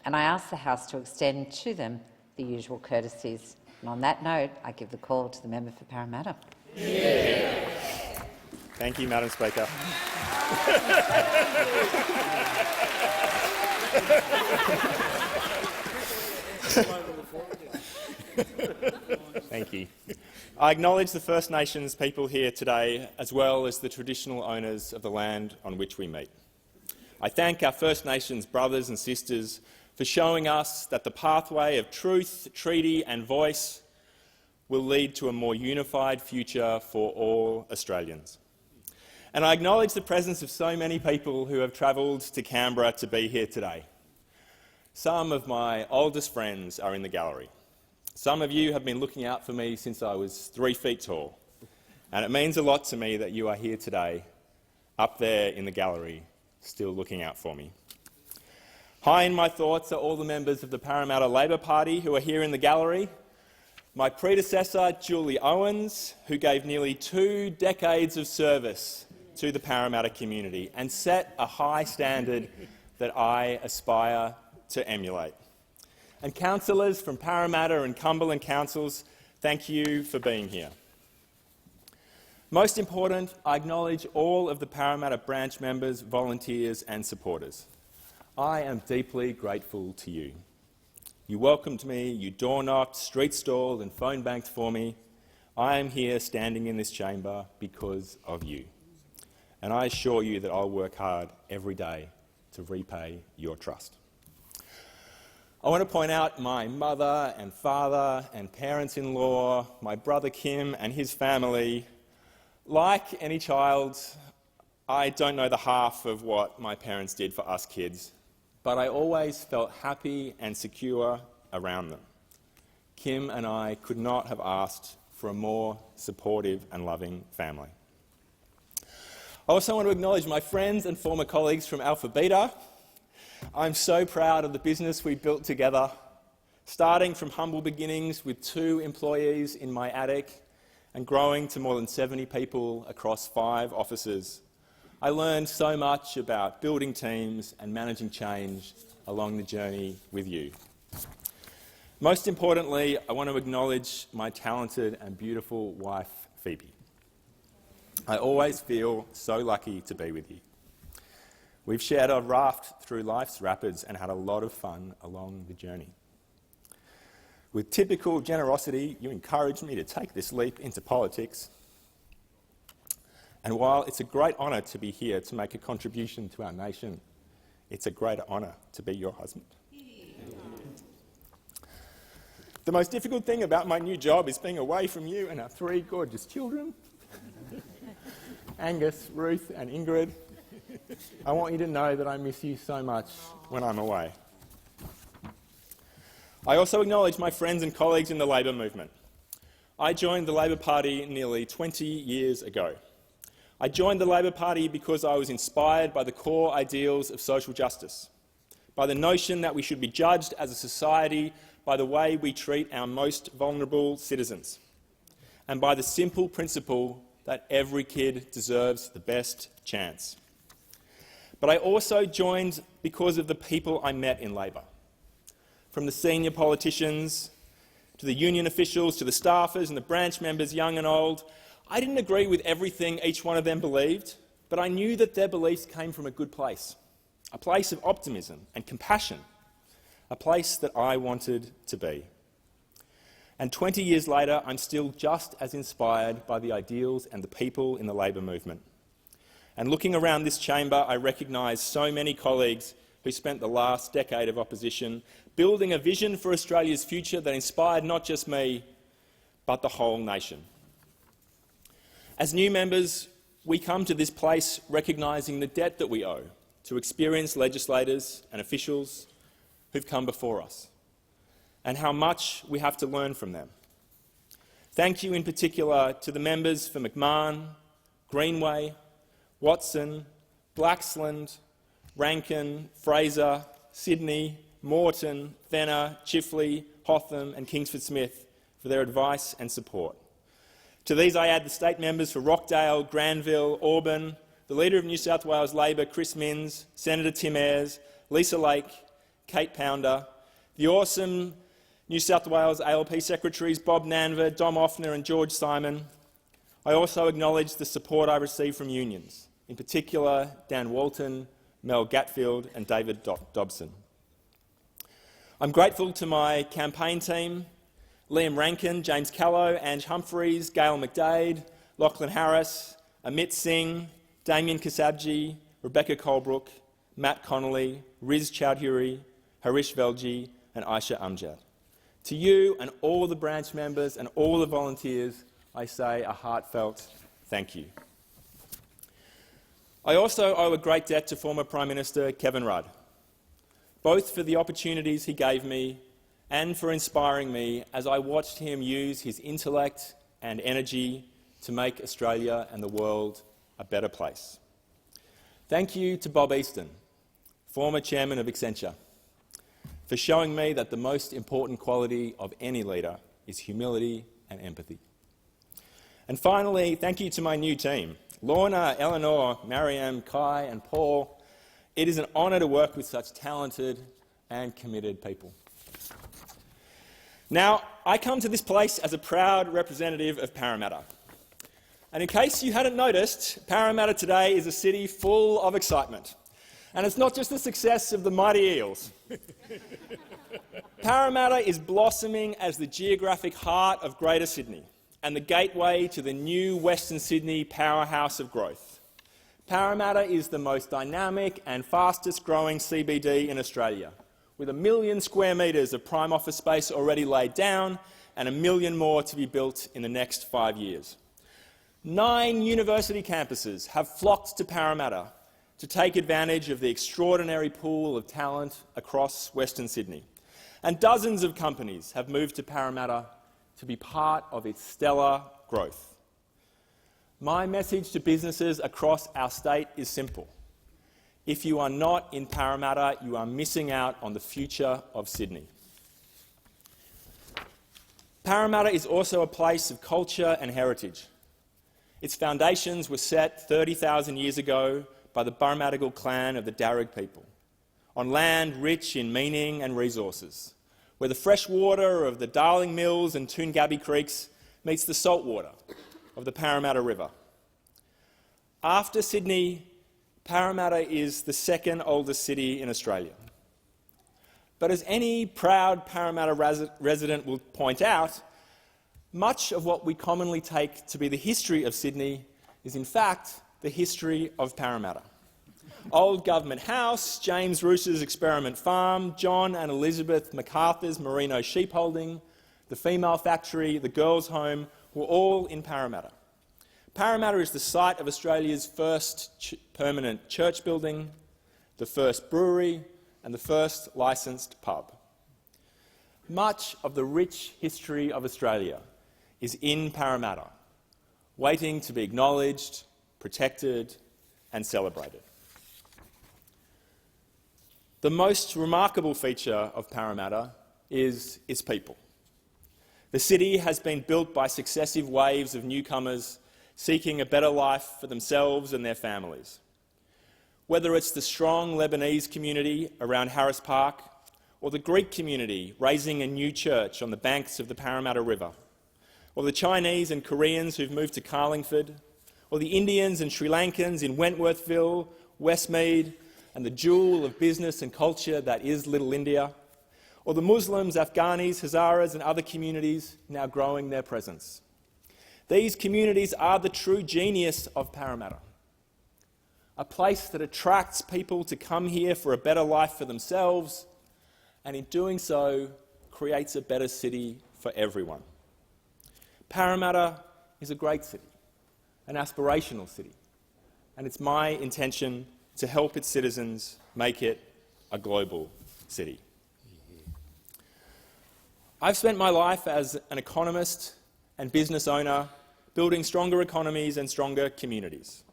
and I ask the House to extend to them the usual courtesies. And on that note, I give the call to the member for Parramatta. Yeah. Thank you, Madam Speaker. Thank you. I acknowledge the First Nations people here today, as well as the traditional owners of the land on which we meet. I thank our First Nations brothers and sisters for showing us that the pathway of truth, treaty and voice will lead to a more unified future for all Australians. And I acknowledge the presence of so many people who have travelled to Canberra to be here today. Some of my oldest friends are in the gallery. Some of you have been looking out for me since I was 3 feet tall, and it means a lot to me that you are here today, up there in the gallery, still looking out for me. High in my thoughts are all the members of the Parramatta Labor Party who are here in the gallery. My predecessor, Julie Owens, who gave nearly 2 decades of service to the Parramatta community and set a high standard that I aspire to emulate. And councillors from Parramatta and Cumberland councils, thank you for being here. Most important, I acknowledge all of the Parramatta branch members, volunteers and supporters. I am deeply grateful to you. You welcomed me, you door-knocked, street-stalled and phone-banked for me. I am here standing in this chamber because of you. And I assure you that I'll work hard every day to repay your trust. I want to point out my mother and father and parents-in-law, my brother Kim and his family. Like any child, I don't know the half of what my parents did for us kids, but I always felt happy and secure around them. Kim and I could not have asked for a more supportive and loving family. I also want to acknowledge my friends and former colleagues from Alpha Beta. I'm so proud of the business we built together, starting from humble beginnings with 2 employees in my attic and growing to more than 70 people across 5 offices. I learned so much about building teams and managing change along the journey with you. Most importantly, I want to acknowledge my talented and beautiful wife, Phoebe. I always feel so lucky to be with you. We've shared a raft through life's rapids and had a lot of fun along the journey. With typical generosity, you encouraged me to take this leap into politics. And while it's a great honour to be here to make a contribution to our nation, it's a greater honour to be your husband. The most difficult thing about my new job is being away from you and our 3 gorgeous children, Angus, Ruth and Ingrid. I want you to know that I miss you so much when I'm away. I also acknowledge my friends and colleagues in the Labor movement. I joined the Labor Party nearly 20 years ago. I joined the Labor Party because I was inspired by the core ideals of social justice, by the notion that we should be judged as a society by the way we treat our most vulnerable citizens, and by the simple principle that every kid deserves the best chance. But I also joined because of the people I met in Labor. From the senior politicians, to the union officials, to the staffers and the branch members, young and old. I didn't agree with everything each one of them believed, but I knew that their beliefs came from a good place, a place of optimism and compassion, a place that I wanted to be. And 20 years later, I'm still just as inspired by the ideals and the people in the Labor movement. And looking around this chamber, I recognise so many colleagues who spent the last decade of opposition building a vision for Australia's future that inspired not just me, but the whole nation. As new members, we come to this place recognising the debt that we owe to experienced legislators and officials who've come before us, and how much we have to learn from them. Thank you in particular to the members for McMahon, Greenway, Watson, Blaxland, Rankin, Fraser, Sydney, Moreton, Fenner, Chifley, Hotham and Kingsford Smith for their advice and support. To these I add the state members for Rockdale, Granville, Auburn, the Leader of New South Wales Labor, Chris Minns, Senator Tim Ayres, Lisa Lake, Kate Pounder, the awesome New South Wales ALP secretaries Bob Nanver, Dom Offner and George Simon. I also acknowledge the support I receive from unions, in particular Dan Walton, Mel Gatfield and David Dobson. I'm grateful to my campaign team, Liam Rankin, James Callow, Ange Humphreys, Gail McDade, Lachlan Harris, Amit Singh, Damien Kasabji, Rebecca Colebrook, Matt Connolly, Riz Chowdhury, Harish Velji and Aisha Amjad. To you and all the branch members and all the volunteers, I say a heartfelt thank you. I also owe a great debt to former Prime Minister Kevin Rudd, both for the opportunities he gave me and for inspiring me as I watched him use his intellect and energy to make Australia and the world a better place. Thank you to Bob Easton, former chairman of Accenture, for showing me that the most important quality of any leader is humility and empathy. And finally, thank you to my new team, Lorna, Eleanor, Mariam, Kai and Paul. It is an honour to work with such talented and committed people. Now, I come to this place as a proud representative of Parramatta. And in case you hadn't noticed, Parramatta today is a city full of excitement. And it's not just the success of the mighty Eels. Parramatta is blossoming as the geographic heart of Greater Sydney and the gateway to the new Western Sydney powerhouse of growth. Parramatta is the most dynamic and fastest growing CBD in Australia, with 1 million square metres of prime office space already laid down and 1 million more to be built in the next 5 years. 9 university campuses have flocked to Parramatta to take advantage of the extraordinary pool of talent across Western Sydney. And dozens of companies have moved to Parramatta to be part of its stellar growth. My message to businesses across our state is simple. If you are not in Parramatta, you are missing out on the future of Sydney. Parramatta is also a place of culture and heritage. Its foundations were set 30,000 years ago by the Burmadigal clan of the Darug people, on land rich in meaning and resources, where the fresh water of the Darling Mills and Toongabbie Creeks meets the salt water of the Parramatta River. After Sydney, Parramatta is the second oldest city in Australia. But as any proud Parramatta resident will point out, much of what we commonly take to be the history of Sydney is in fact the history of Parramatta. Old Government House, James Roos's Experiment Farm, John and Elizabeth MacArthur's Merino sheep holding, the female factory, the girls' home, were all in Parramatta. Parramatta is the site of Australia's first permanent church building, the first brewery and the first licensed pub. Much of the rich history of Australia is in Parramatta, waiting to be acknowledged, protected and celebrated. The most remarkable feature of Parramatta is its people. The city has been built by successive waves of newcomers seeking a better life for themselves and their families. Whether it's the strong Lebanese community around Harris Park or the Greek community raising a new church on the banks of the Parramatta River, or the Chinese and Koreans who've moved to Carlingford, or the Indians and Sri Lankans in Wentworthville, Westmead, and the jewel of business and culture that is Little India, or the Muslims, Afghanis, Hazaras and other communities now growing their presence. These communities are the true genius of Parramatta, a place that attracts people to come here for a better life for themselves, and in doing so, creates a better city for everyone. Parramatta is a great city, an aspirational city, and it's my intention to help its citizens make it a global city. I've spent my life as an economist and business owner building stronger economies and stronger communities.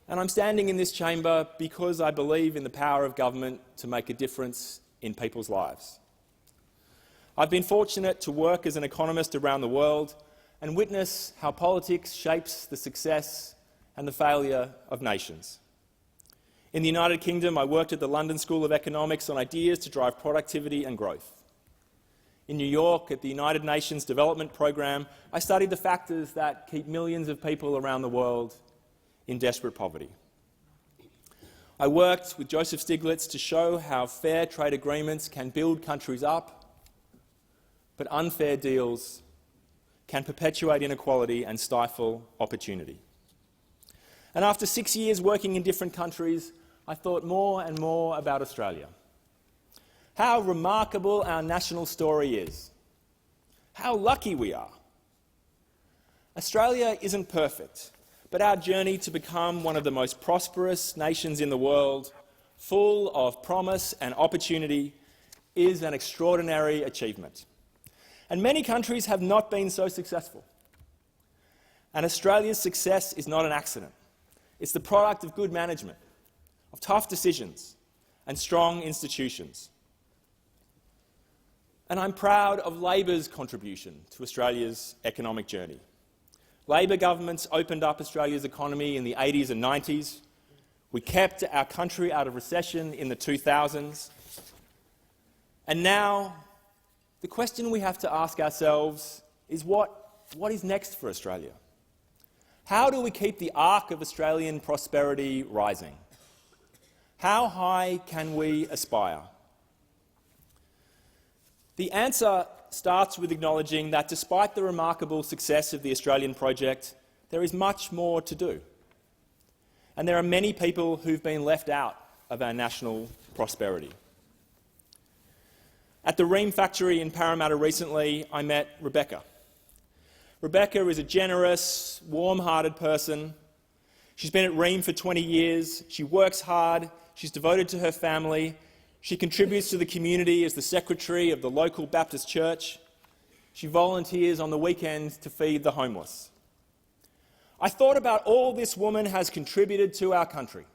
And I'm standing in this chamber because I believe in the power of government to make a difference in people's lives. I've been fortunate to work as an economist around the world and witness how politics shapes the success and the failure of nations. In the United Kingdom, I worked at the London School of Economics on ideas to drive productivity and growth. In New York, at the United Nations Development Programme, I studied the factors that keep millions of people around the world in desperate poverty. I worked with Joseph Stiglitz to show how fair trade agreements can build countries up, but unfair deals can perpetuate inequality and stifle opportunity. And after 6 years working in different countries, I thought more and more about Australia. How remarkable our national story is. How lucky we are. Australia isn't perfect, but our journey to become one of the most prosperous nations in the world, full of promise and opportunity, is an extraordinary achievement. And many countries have not been so successful. And Australia's success is not an accident. It's the product of good management, of tough decisions, and strong institutions. And I'm proud of Labor's contribution to Australia's economic journey. Labor governments opened up Australia's economy in the 80s and 90s. We kept our country out of recession in the 2000s. And now, the question we have to ask ourselves is what is next for Australia? How do we keep the arc of Australian prosperity rising? How high can we aspire? The answer starts with acknowledging that despite the remarkable success of the Australian project, there is much more to do. And there are many people who've been left out of our national prosperity. At the Ream factory in Parramatta recently, I met Rebecca. Rebecca is a generous, warm-hearted person. She's been at Ream for 20 years. She works hard. She's devoted to her family. She contributes to the community as the secretary of the local Baptist church. She volunteers on the weekends to feed the homeless. I thought about all this woman has contributed to our country.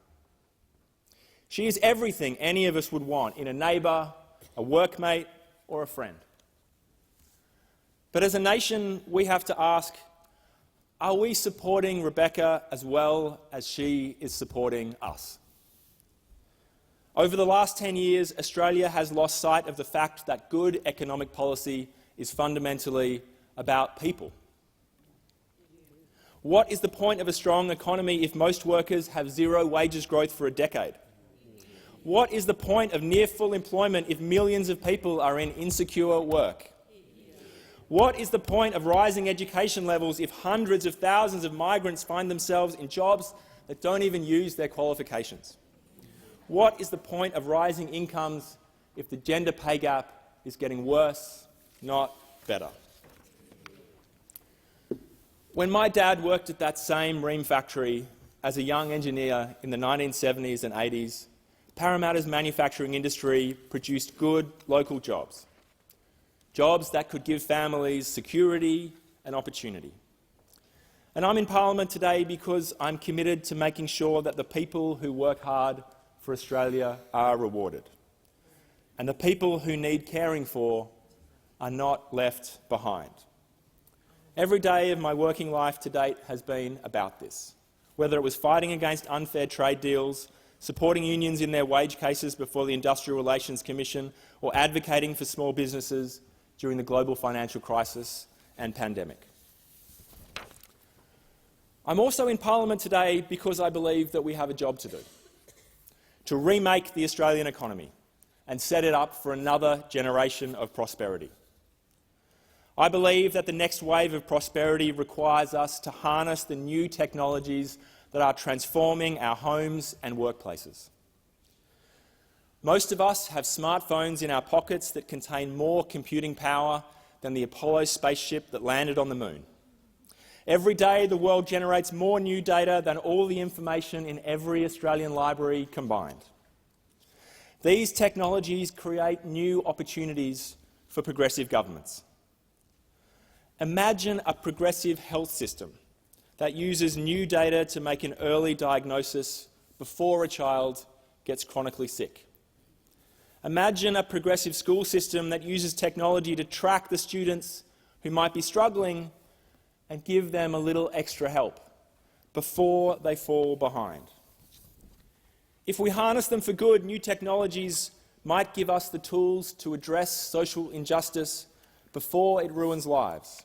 She is everything any of us would want in a neighbour, a workmate, or a friend. But as a nation, we have to ask, are we supporting Rebecca as well as she is supporting us? Over the last 10 years, Australia has lost sight of the fact that good economic policy is fundamentally about people. What is the point of a strong economy if most workers have zero wages growth for a decade? What is the point of near full employment if millions of people are in insecure work? What is the point of rising education levels if hundreds of thousands of migrants find themselves in jobs that don't even use their qualifications? What is the point of rising incomes if the gender pay gap is getting worse, not better? When my dad worked at that same Ream factory as a young engineer in the 1970s and 80s, Parramatta's manufacturing industry produced good local jobs. Jobs that could give families security and opportunity. And I'm in Parliament today because I'm committed to making sure that the people who work hard for Australia are rewarded, and the people who need caring for are not left behind. Every day of my working life to date has been about this, whether it was fighting against unfair trade deals, supporting unions in their wage cases before the Industrial Relations Commission, or advocating for small businesses during the global financial crisis and pandemic. I'm also in Parliament today because I believe that we have a job to do, to remake the Australian economy and set it up for another generation of prosperity. I believe that the next wave of prosperity requires us to harness the new technologies that are transforming our homes and workplaces. Most of us have smartphones in our pockets that contain more computing power than the Apollo spaceship that landed on the moon. Every day, the world generates more new data than all the information in every Australian library combined. These technologies create new opportunities for progressive governments. Imagine a progressive health system that uses new data to make an early diagnosis before a child gets chronically sick. Imagine a progressive school system that uses technology to track the students who might be struggling and give them a little extra help before they fall behind. If we harness them for good, new technologies might give us the tools to address social injustice before it ruins lives,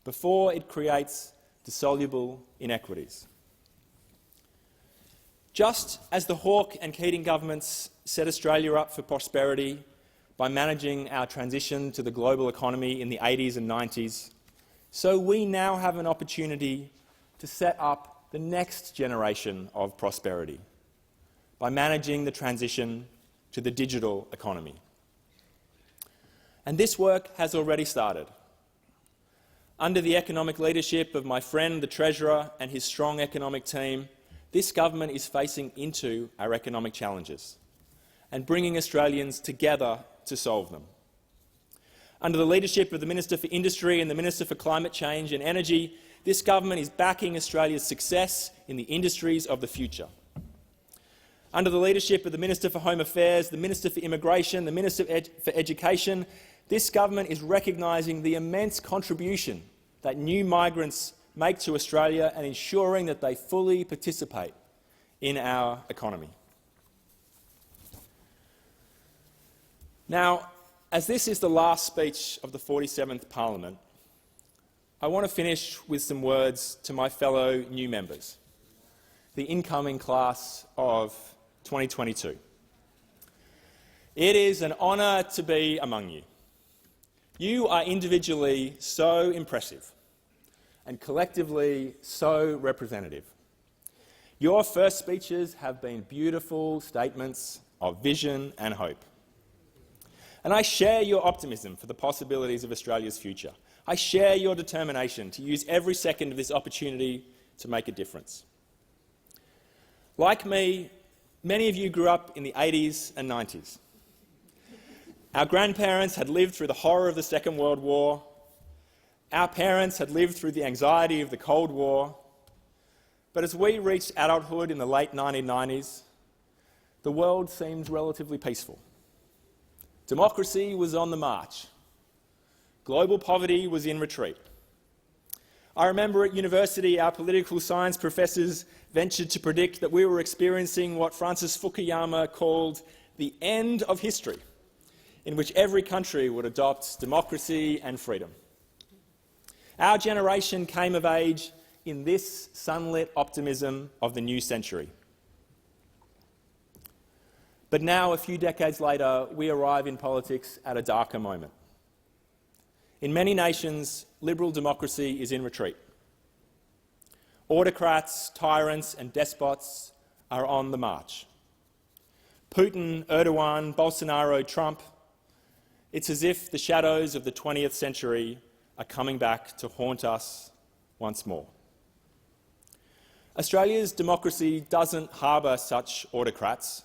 before it creates dissoluble inequities. Just as the Hawke and Keating governments set Australia up for prosperity by managing our transition to the global economy in the 80s and 90s, so we now have an opportunity to set up the next generation of prosperity by managing the transition to the digital economy. And this work has already started. Under the economic leadership of my friend, the Treasurer, and his strong economic team, this government is facing into our economic challenges and bringing Australians together to solve them. Under the leadership of the Minister for Industry and the Minister for Climate Change and Energy, this government is backing Australia's success in the industries of the future. Under the leadership of the Minister for Home Affairs, the Minister for Immigration, the Minister for Education, this government is recognising the immense contribution that new migrants make to Australia and ensuring that they fully participate in our economy. Now, as this is the last speech of the 47th Parliament, I want to finish with some words to my fellow new members, the incoming class of 2022. It is an honour to be among you. You are individually so impressive and collectively so representative. Your first speeches have been beautiful statements of vision and hope. And I share your optimism for the possibilities of Australia's future. I share your determination to use every second of this opportunity to make a difference. Like me, many of you grew up in the 80s and 90s. Our grandparents had lived through the horror of the Second World War. Our parents had lived through the anxiety of the Cold War. But as we reached adulthood in the late 1990s, the world seemed relatively peaceful. Democracy was on the march. Global poverty was in retreat. I remember at university our political science professors ventured to predict that we were experiencing what Francis Fukuyama called the end of history, in which every country would adopt democracy and freedom. Our generation came of age in this sunlit optimism of the new century. But now, a few decades later, we arrive in politics at a darker moment. In many nations, liberal democracy is in retreat. Autocrats, tyrants and despots are on the march. Putin, Erdogan, Bolsonaro, Trump, it's as if the shadows of the 20th century are coming back to haunt us once more. Australia's democracy doesn't harbour such autocrats,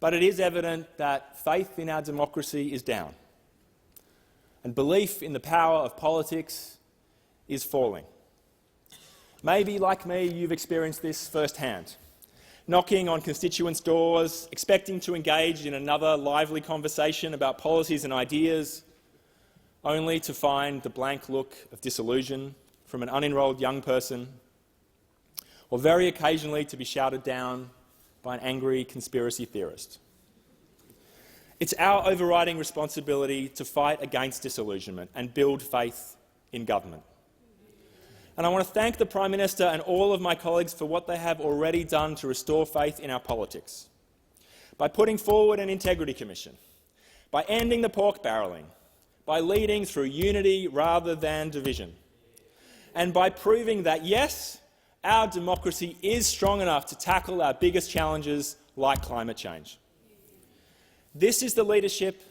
but it is evident that faith in our democracy is down, and belief in the power of politics is falling. Maybe, like me, you've experienced this firsthand, knocking on constituents' doors, expecting to engage in another lively conversation about policies and ideas, only to find the blank look of disillusion from an unenrolled young person, or very occasionally to be shouted down by an angry conspiracy theorist. It's our overriding responsibility to fight against disillusionment and build faith in government. And I want to thank the Prime Minister and all of my colleagues for what they have already done to restore faith in our politics. By putting forward an integrity commission, by ending the pork barrelling, by leading through unity rather than division, and by proving that, yes, our democracy is strong enough to tackle our biggest challenges like climate change. This is the leadership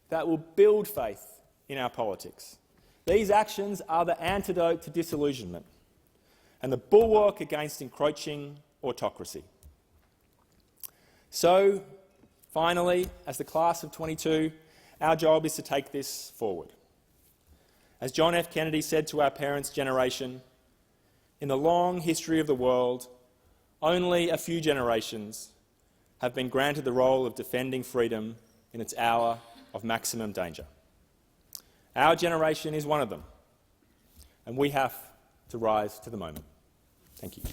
that will build faith in our politics. These actions are the antidote to disillusionment and the bulwark against encroaching autocracy. So, finally, as the class of 22, our job is to take this forward. As John F. Kennedy said to our parents' generation, in the long history of the world, only a few generations have been granted the role of defending freedom in its hour of maximum danger. Our generation is one of them, and we have to rise to the moment. Thank you.